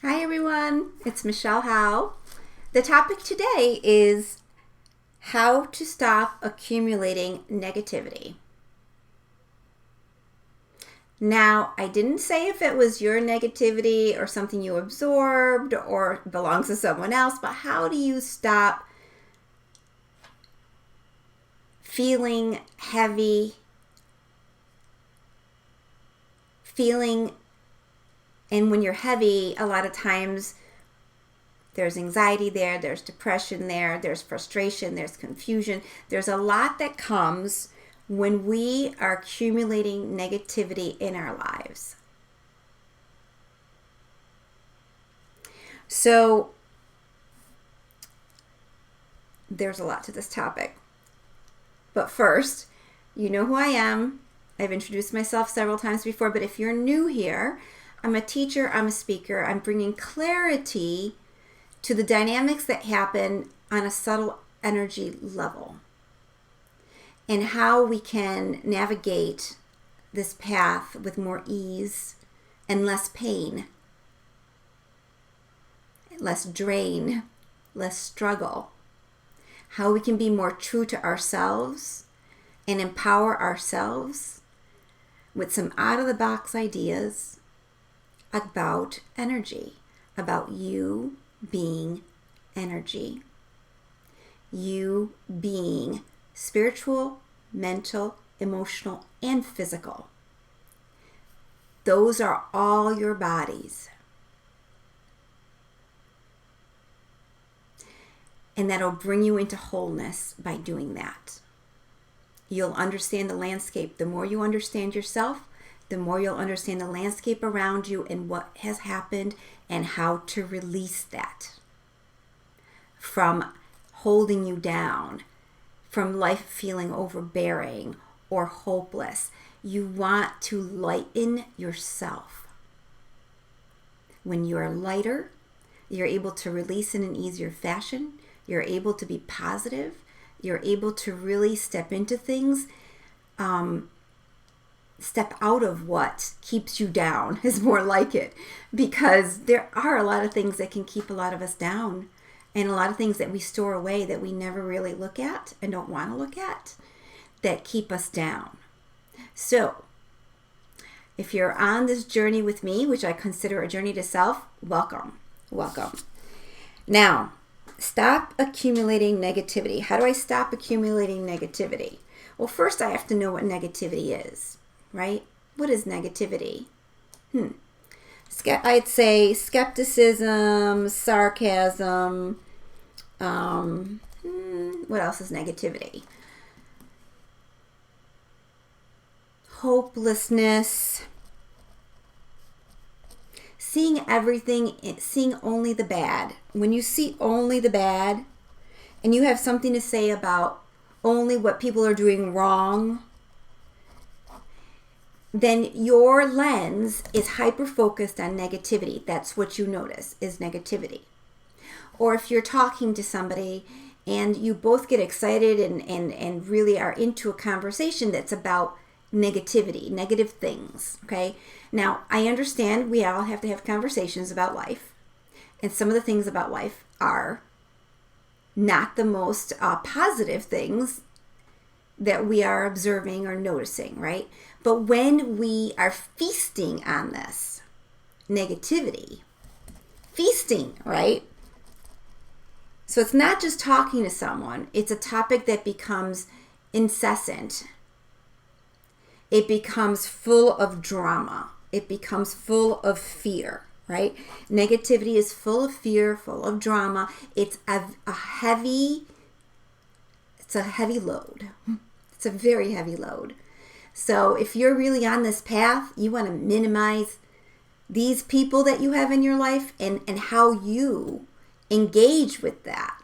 Hi everyone, it's Michelle Howe. The topic today is how to stop accumulating negativity. Now, I didn't say if it was your negativity or something you absorbed or belongs to someone else, but how do you stop feeling heavy, and when you're heavy, a lot of times there's anxiety there, there's depression there, there's frustration, there's confusion. There's a lot that comes when we are accumulating negativity in our lives. So there's a lot to this topic. But first, you know who I am. I've introduced myself several times before, but if you're new here, I'm a teacher, I'm a speaker. I'm bringing clarity to the dynamics that happen on a subtle energy level and how we can navigate this path with more ease and less pain, less drain, less struggle. How we can be more true to ourselves and empower ourselves with some out-of-the-box ideas about energy, about you being energy, you being spiritual, mental, emotional, and physical. Those are all your bodies. And that'll bring you into wholeness by doing that. You'll understand the landscape. The more you understand yourself, the more you'll understand the landscape around you and what has happened and how to release that from holding you down, from life feeling overbearing or hopeless. You want to lighten yourself. When you are lighter, you're able to release in an easier fashion. You're able to be positive. You're able to really step into things, step out of what keeps you down is more like it, because there are a lot of things that can keep a lot of us down and a lot of things that we store away that we never really look at and don't want to look at that keep us down. So if you're on this journey with me, which I consider a journey to self, welcome. Now, stop accumulating negativity. How do I stop accumulating negativity? Well, first I have to know what negativity is, right? What is negativity? I'd say skepticism, sarcasm. What else is negativity? Hopelessness. Seeing everything, seeing only the bad. When you see only the bad and you have something to say about only what people are doing wrong, then your lens is hyper-focused on negativity. That's what you notice is negativity. Or if you're talking to somebody and you both get excited and really are into a conversation that's about negativity, negative things, okay? Now, I understand we all have to have conversations about life. And some of the things about life are not the most positive things that we are observing or noticing, right? But when we are feasting on this negativity, feasting, right? So it's not just talking to someone. It's a topic that becomes incessant. It becomes full of drama. It becomes full of fear, right? Negativity is full of fear, full of drama. It's a heavy load. It's a very heavy load. So if you're really on this path, you want to minimize these people that you have in your life and how you engage with that.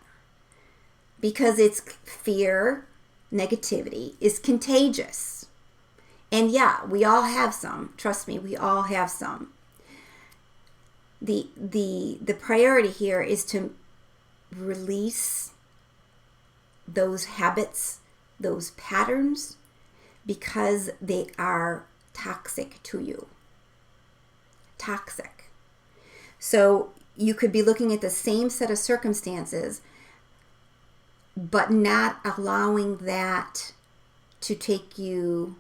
Because it's fear, negativity is contagious. And yeah, we all have some. Trust me, we all have some. The priority here is to release those habits, those patterns, because they are toxic to you. Toxic. So you could be looking at the same set of circumstances, but not allowing that to take you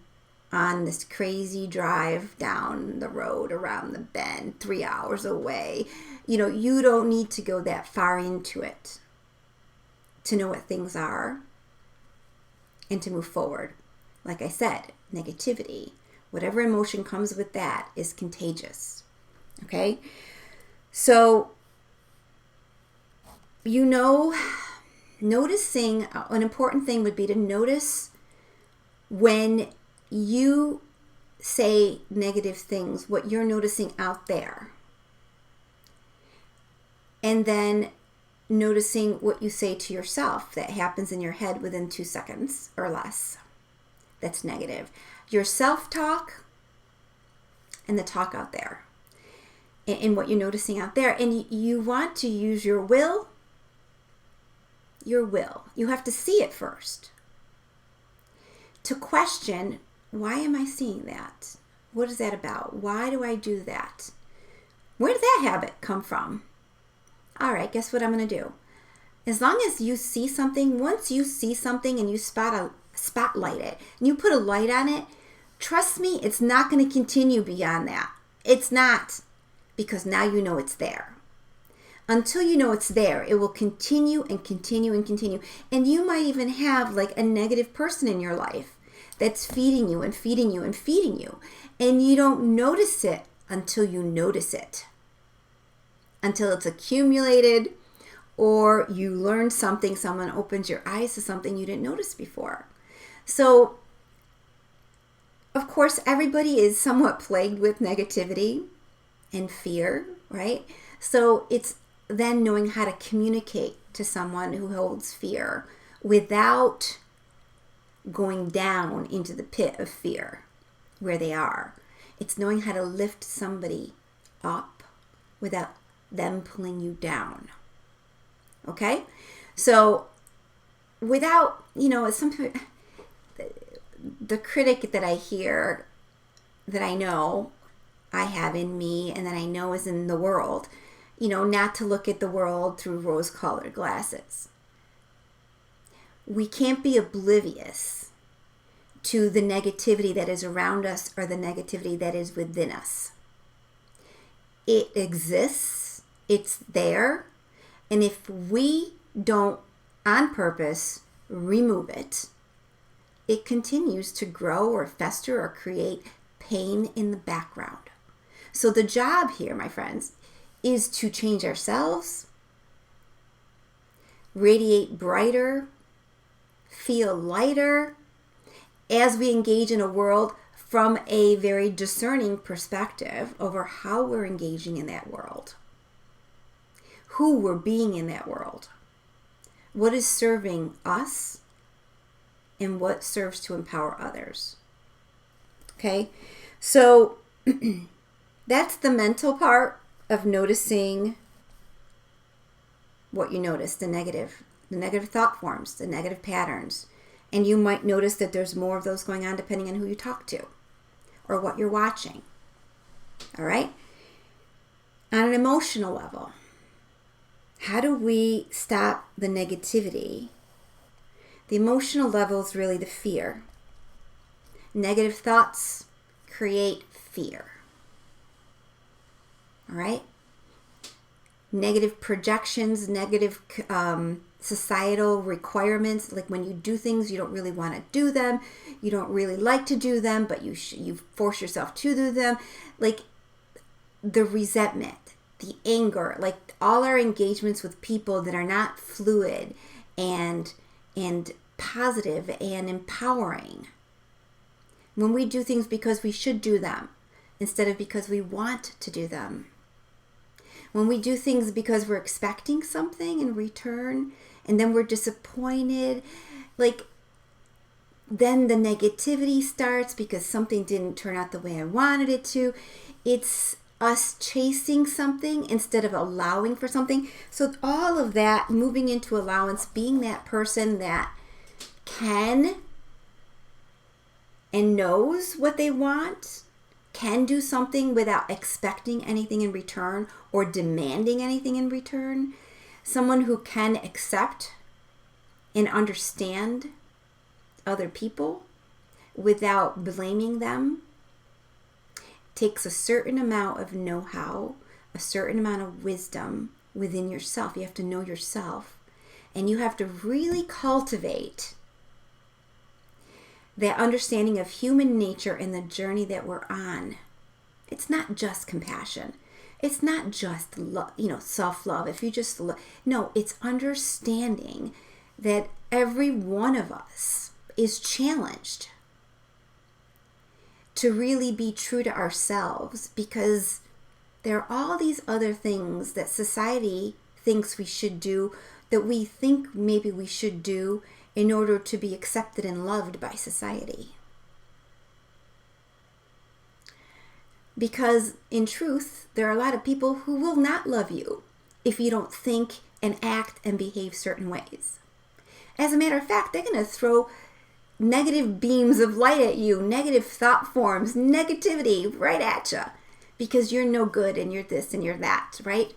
on this crazy drive down the road around the bend 3 hours away. You don't need to go that far into it to know what things are and to move forward. Like I said, negativity, whatever emotion comes with that, is contagious. Okay? So, noticing, an important thing would be to notice when you say negative things, what you're noticing out there. And then noticing what you say to yourself that happens in your head within 2 seconds or less. That's negative. Your self-talk and the talk out there. And what you're noticing out there. And you want to use your will. Your will. You have to see it first. To question, why am I seeing that? What is that about? Why do I do that? Where did that habit come from? All right, guess what I'm going to do? As long as you see something, once you see something and you spotlight it, and you put a light on it, trust me, it's not going to continue beyond that. It's not, because now you know it's there. Until you know it's there, it will continue and continue and continue. And you might even have like a negative person in your life that's feeding you and feeding you and feeding you. And you don't notice it until you notice it. Until it's accumulated, or you learn something, someone opens your eyes to something you didn't notice before. So, of course, everybody is somewhat plagued with negativity and fear, right? So it's then knowing how to communicate to someone who holds fear without going down into the pit of fear where they are. It's knowing how to lift somebody up without them pulling you down. Okay? So without, the critic that I hear, that I know I have in me and that I know is in the world, not to look at the world through rose-colored glasses. We can't be oblivious to the negativity that is around us or the negativity that is within us. It exists. It's there. And if we don't, on purpose, remove it, it continues to grow or fester or create pain in the background. So the job here, my friends, is to change ourselves, radiate brighter, feel lighter as we engage in a world from a very discerning perspective over how we're engaging in that world, who we're being in that world, what is serving us, and what serves to empower others. Okay, so that's the mental part of noticing what you notice, the negative thought forms, the negative patterns. And you might notice that there's more of those going on depending on who you talk to or what you're watching. All right? On an emotional level, how do we stop the negativity? The emotional level is really the fear. Negative thoughts create fear. All right? Negative projections, negative societal requirements, like when you do things, you don't really want to do them. You don't really like to do them, but you force yourself to do them. Like the resentment, the anger, like all our engagements with people that are not fluid and positive and empowering. When we do things because we should do them instead of because we want to do them. When we do things because we're expecting something in return and then we're disappointed, like then the negativity starts because something didn't turn out the way I wanted it to. It's us chasing something instead of allowing for something. So all of that, moving into allowance, being that person that can and knows what they want can do something without expecting anything in return or demanding anything in return, someone who can accept and understand other people without blaming them, takes a certain amount of know-how, a certain amount of wisdom within yourself. You have to know yourself, and you have to really cultivate that understanding of human nature and the journey that we're on. It's not just compassion. It's not just self-love. If you just no, it's understanding that every one of us is challenged to really be true to ourselves, because there are all these other things that society thinks we should do, that we think maybe we should do in order to be accepted and loved by society. Because in truth, there are a lot of people who will not love you if you don't think and act and behave certain ways. As a matter of fact, they're going to throw negative beams of light at you, negative thought forms, negativity right at you, because you're no good and you're this and you're that, right?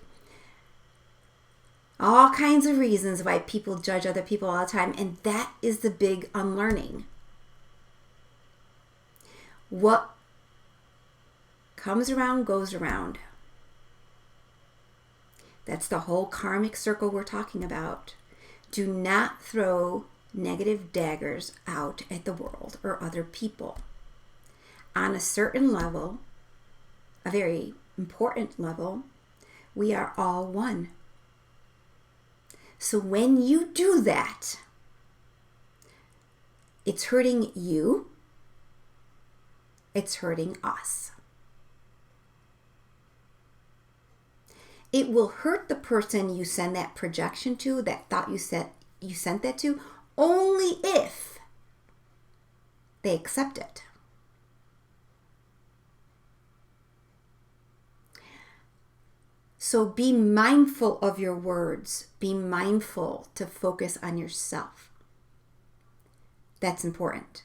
All kinds of reasons why people judge other people all the time, and that is the big unlearning. What comes around goes around. That's the whole karmic circle we're talking about. Do not throw negative daggers out at the world or other people. On a certain level, a very important level, we are all one. So when you do that, it's hurting you, it's hurting us. It will hurt the person you send that projection to, that thought you sent that to, only if they accept it. So be mindful of your words. Be mindful to focus on yourself. That's important.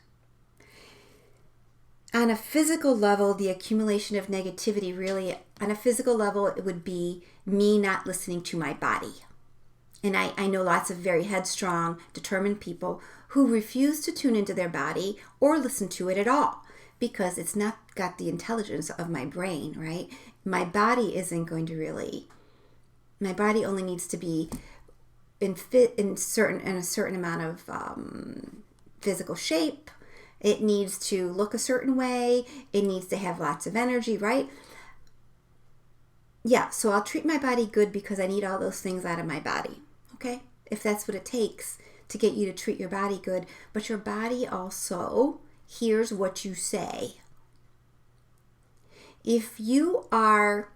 On a physical level, the accumulation of negativity really, on a physical level, it would be me not listening to my body. And I know lots of very headstrong, determined people who refuse to tune into their body or listen to it at all, because it's not got the intelligence of my brain, right? My body isn't going to really, my body only needs to be in a certain amount of physical shape. It needs to look a certain way. It needs to have lots of energy, right? Yeah, so I'll treat my body good because I need all those things out of my body, okay? If that's what it takes to get you to treat your body good. But your body also hears what you say. If you are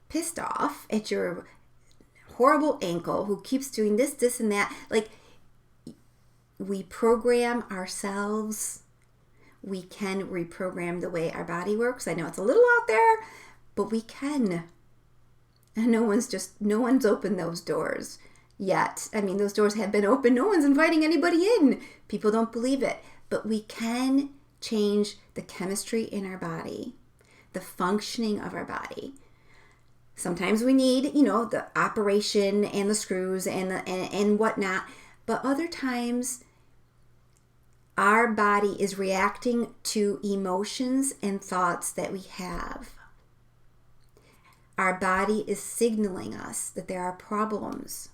pissed off at your horrible ankle who keeps doing this, and that, like, we program ourselves. We can reprogram the way our body works. I know it's a little out there, but we can. And no one's opened those doors yet. I mean, those doors have been open. No one's inviting anybody in. People don't believe it. But we can change the chemistry in our body, the functioning of our body. Sometimes we need, the operation and the screws and whatnot. But other times, our body is reacting to emotions and thoughts that we have. Our body is signaling us that there are problems,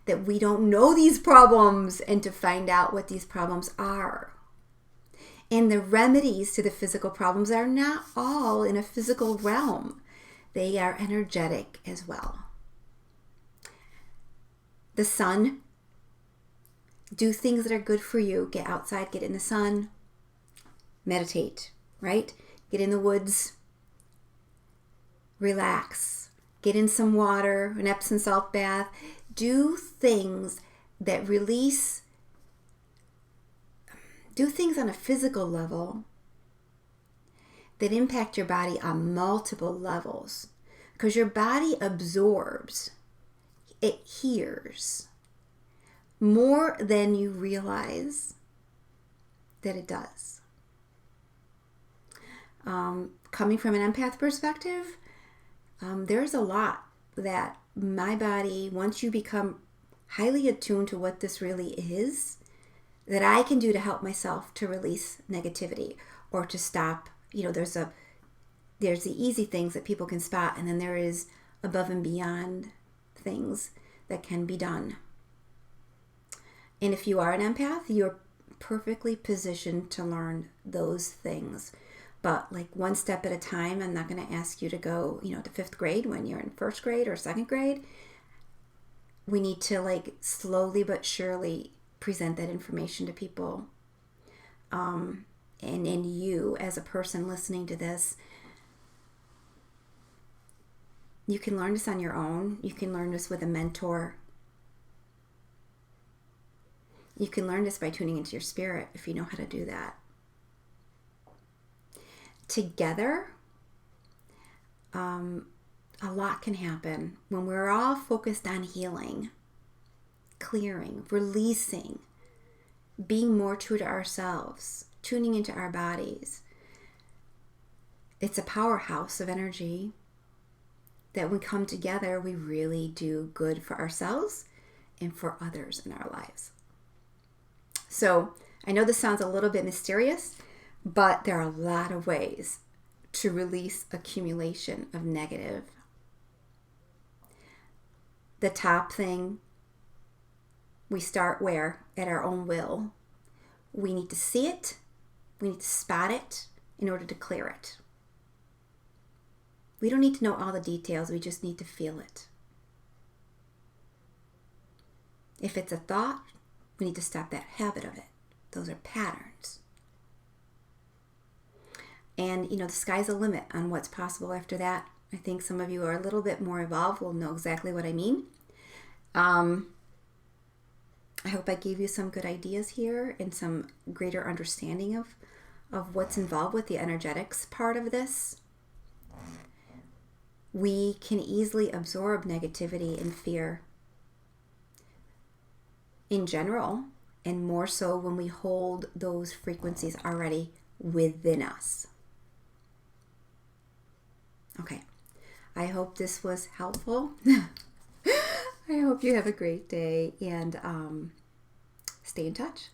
that we don't know these problems, and to find out what these problems are. And the remedies to the physical problems are not all in a physical realm. They are energetic as well. The sun. Do things that are good for you. Get outside, get in the sun, meditate, right? Get in the woods, relax, get in some water, an Epsom salt bath. Do things that release, do things on a physical level that impact your body on multiple levels, because your body absorbs, it hears more than you realize that it does. Coming from an empath perspective, there's a lot that my body, once you become highly attuned to what this really is, that I can do to help myself to release negativity or to stop. There's the easy things that people can spot, and then there is above and beyond things that can be done. And if you are an empath, you're perfectly positioned to learn those things. But like one step at a time. I'm not going to ask you to go, to 5th grade when you're in 1st grade or 2nd grade. We need to like slowly but surely present that information to people. And you, as a person listening to this, you can learn this on your own. You can learn this with a mentor. You can learn this by tuning into your spirit if you know how to do that. Together, a lot can happen when we're all focused on healing, clearing, releasing, being more true to ourselves, tuning into our bodies. It's a powerhouse of energy that when we come together, we really do good for ourselves and for others in our lives. So I know this sounds a little bit mysterious, but there are a lot of ways to release accumulation of negative. The top thing, we start where? At our own will. We need to see it. We need to spot it in order to clear it. We don't need to know all the details. We just need to feel it. If it's a thought, we need to stop that habit of it. Those are patterns. And, the sky's the limit on what's possible after that. I think some of you are a little bit more evolved will know exactly what I mean. I hope I gave you some good ideas here and some greater understanding of what's involved with the energetics part of this. We can easily absorb negativity and fear in general, and more so when we hold those frequencies already within us. Okay, I hope this was helpful. I hope you have a great day, and stay in touch.